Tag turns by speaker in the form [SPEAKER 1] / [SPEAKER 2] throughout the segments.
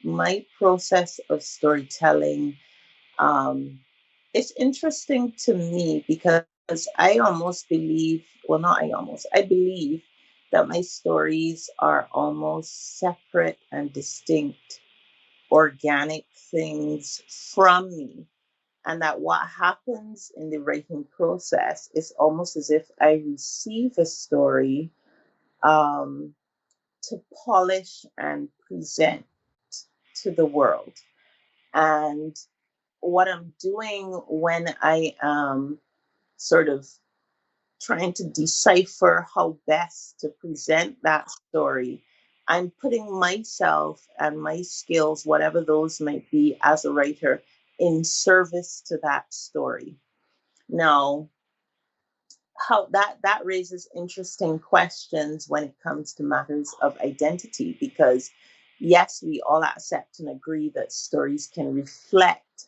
[SPEAKER 1] my process of storytelling, um, it's interesting to me because I almost believe, well, not I almost, I believe that my stories are almost separate and distinct, organic things from me. And that what happens in the writing process is almost as if I receive a story um, to polish and present to the world. And what I'm doing when I am sort of trying to decipher how best to present that story, I'm putting myself and my skills, whatever those might be as a writer, in service to that story. Now, how that raises interesting questions when it comes to matters of identity, because yes, we all accept and agree that stories can reflect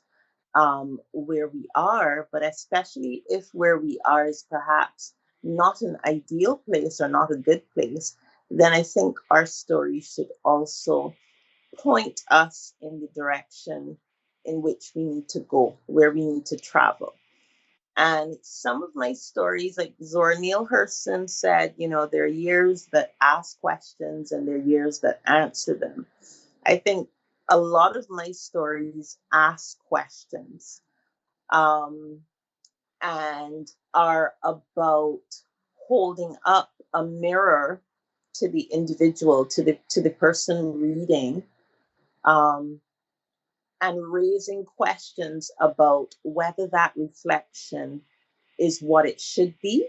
[SPEAKER 1] where we are, but especially if where we are is perhaps not an ideal place or not a good place, then I think our story should also point us in the direction in which we need to go, where we need to travel. And some of my stories, like Zora Neale Hurston said, there are years that ask questions and there are years that answer them. I think a lot of my stories ask questions, um, and are about holding up a mirror to the individual, to the person reading, um, and raising questions about whether that reflection is what it should be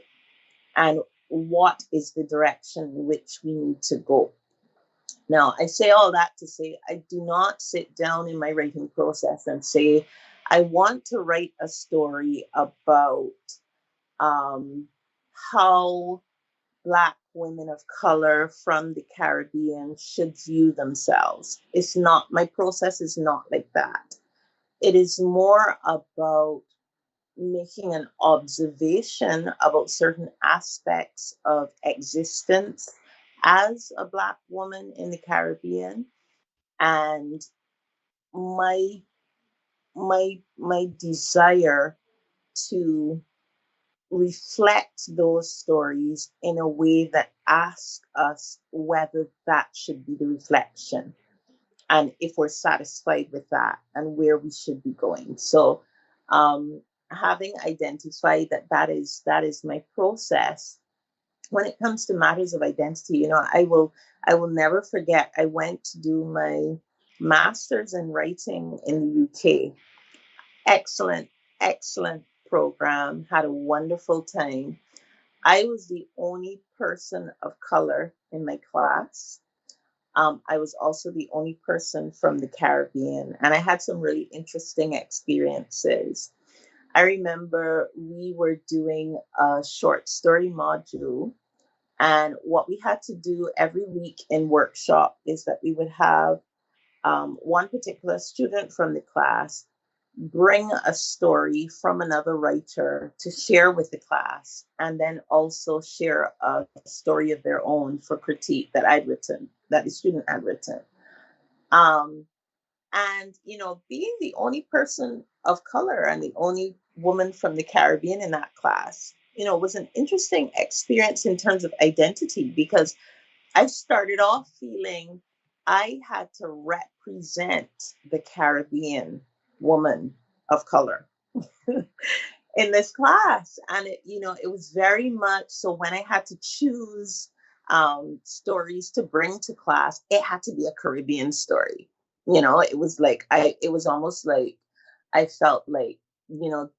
[SPEAKER 1] and what is the direction in which we need to go. Now, I say all that to say I do not sit down in my writing process and say, I want to write a story about um, how Black women of color from the Caribbean should view themselves. It's not, my process is not like that. It is more about making an observation about certain aspects of existence as a Black woman in the Caribbean, and my my desire to reflect those stories in a way that asks us whether that should be the reflection and if we're satisfied with that and where we should be going. So um, having identified that is my process when it comes to matters of identity, I will never forget. I went to do my master's in writing in the UK. Excellent, excellent program. Had a wonderful time. I was the only person of color in my class. I was also the only person from the Caribbean, and I had some really interesting experiences. I remember we were doing a short story module, and what we had to do every week in workshop is that we would have one particular student from the class bring a story from another writer to share with the class, and then also share a story of their own for critique that I'd written, that the student had written. Um, and, being the only person of color and the only woman from the Caribbean in that class, was an interesting experience in terms of identity, because I started off feeling I had to represent the Caribbean woman of color in this class. And it was very much so when I had to choose stories to bring to class, it had to be a Caribbean story. It was almost like I felt like,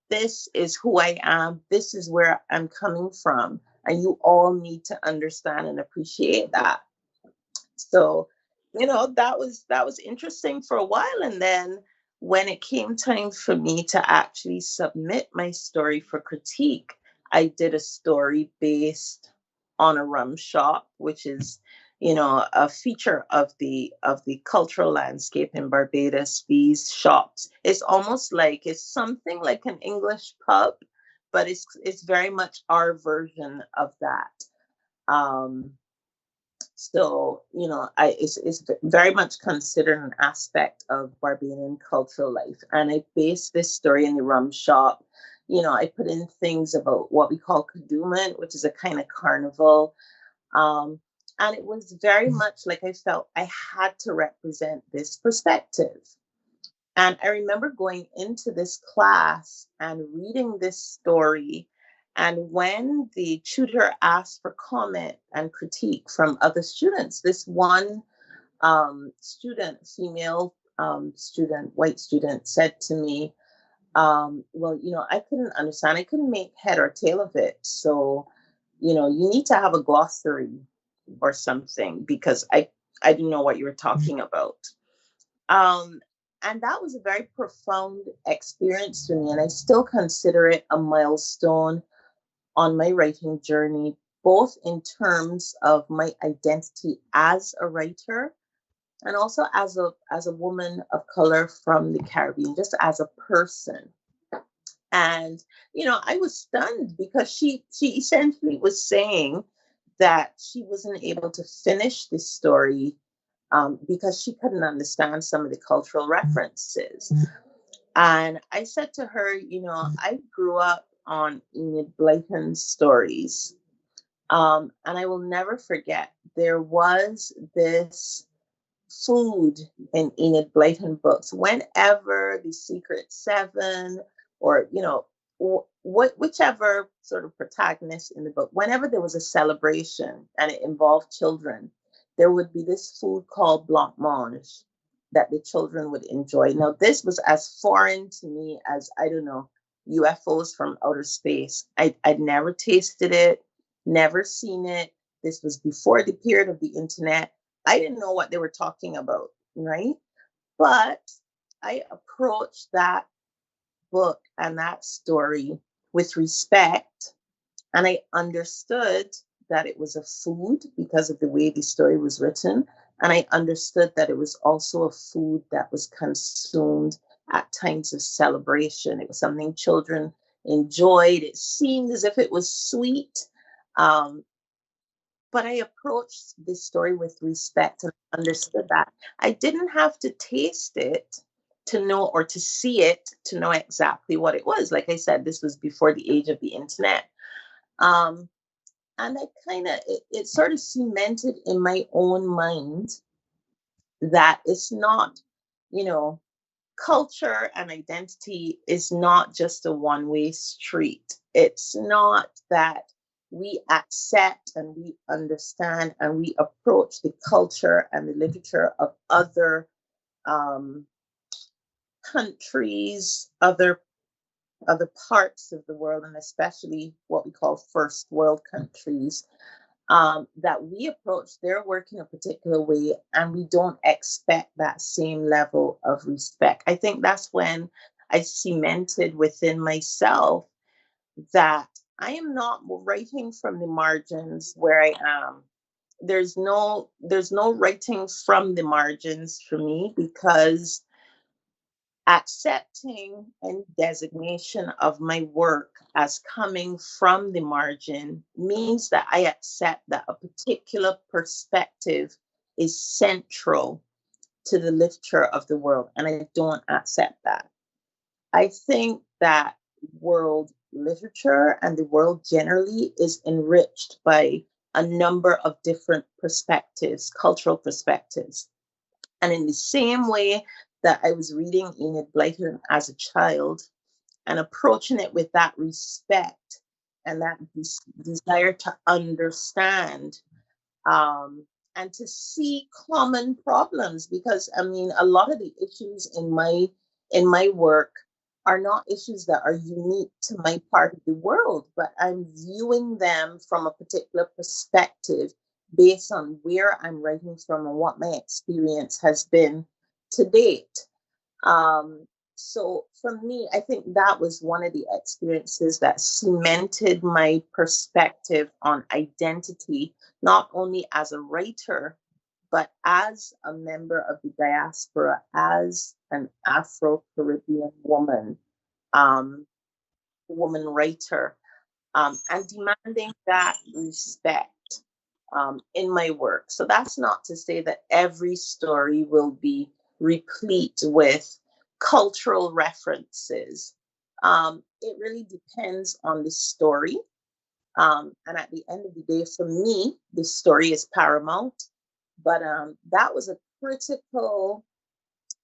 [SPEAKER 1] this is who I am, this is where I'm coming from, and you all need to understand and appreciate that. So, that was interesting for a while. And then when it came time for me to actually submit my story for critique, I did a story based on a rum shop, which is, a feature of the cultural landscape in Barbados. These shops, it's something like an English pub, but it's very much our version of that. Um, So, it's very much considered an aspect of Barbadian cultural life. And I based this story in the rum shop. I put in things about what we call kadooment, which is a kind of carnival. Um, and it was very much like I felt I had to represent this perspective. And I remember going into this class and reading this story. And when the tutor asked for comment and critique from other students, this one student, female student, white student, said to me, well, I couldn't understand, I couldn't make head or tail of it. So, you need to have a glossary or something because I didn't know what you were talking about. Um, and that was a very profound experience for me. And I still consider it a milestone on my writing journey, both in terms of my identity as a writer and also as a woman of color from the Caribbean, just as a person. And I was stunned because she essentially was saying that she wasn't able to finish this story because she couldn't understand some of the cultural references. And I said to her, I grew up on Enid Blyton's stories. And I will never forget, there was this food in Enid Blyton books. Whenever the Secret Seven, or whichever sort of protagonist in the book, whenever there was a celebration and it involved children, there would be this food called blancmange that the children would enjoy. Now, this was as foreign to me as, I don't know, UFOs from outer space. I'd never tasted it, never seen it. This was before the period of the internet. I didn't know what they were talking about, right? But I approached that book and that story with respect, and I understood that it was a food because of the way the story was written. And I understood that it was also a food that was consumed at times of celebration. It was something children enjoyed. It seemed as if it was sweet. Um, but I approached this story with respect and understood that I didn't have to taste it to know, or to see it to know exactly what it was. Like I said, this was before the age of the internet. Um, and I it sort of cemented in my own mind that it's not, you know, culture and identity is not just a one-way street. It's not that we accept and we understand and we approach the culture and the literature of other um, countries, other parts of the world, and especially what we call first world countries, that we approach their work in a particular way and we don't expect that same level of respect. I think that's when I cemented within myself that I am not writing from the margins where I am. There's no writing from the margins for me, because accepting any designation of my work as coming from the margin means that I accept that a particular perspective is central to the literature of the world, and I don't accept that. I think that world literature and the world generally is enriched by a number of different perspectives, cultural perspectives. And in the same way that I was reading Enid Blyton as a child and approaching it with that respect and that desire to understand, um, and to see common problems, because I mean, a lot of the issues in my work are not issues that are unique to my part of the world, but I'm viewing them from a particular perspective based on where I'm writing from and what my experience has been to date. Um, so for me, I think that was one of the experiences that cemented my perspective on identity, not only as a writer, but as a member of the diaspora, as an Afro-Caribbean um, woman writer, and demanding that respect. in my work. So that's not to say that every story will be replete with cultural references. It really depends on the story. And at the end of the day, for me, the story is paramount. But that was a critical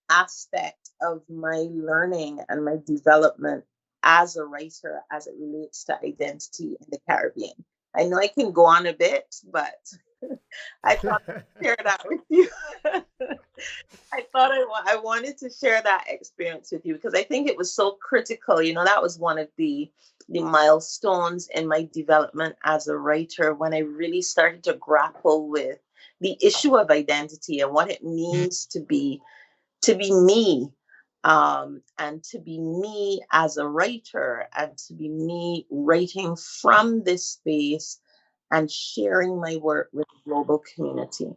[SPEAKER 1] aspect of my learning and my development as a writer as it relates to identity in the Caribbean. I know I can go on a bit, but I thought I'd share that with you. I wanted to share that experience with you because I think it was so critical. You know, that was one of the milestones in my development as a writer when I really started to grapple with the issue of identity and what it means to be me, and to be me as a writer and to be me writing from this space and sharing my work with the global community.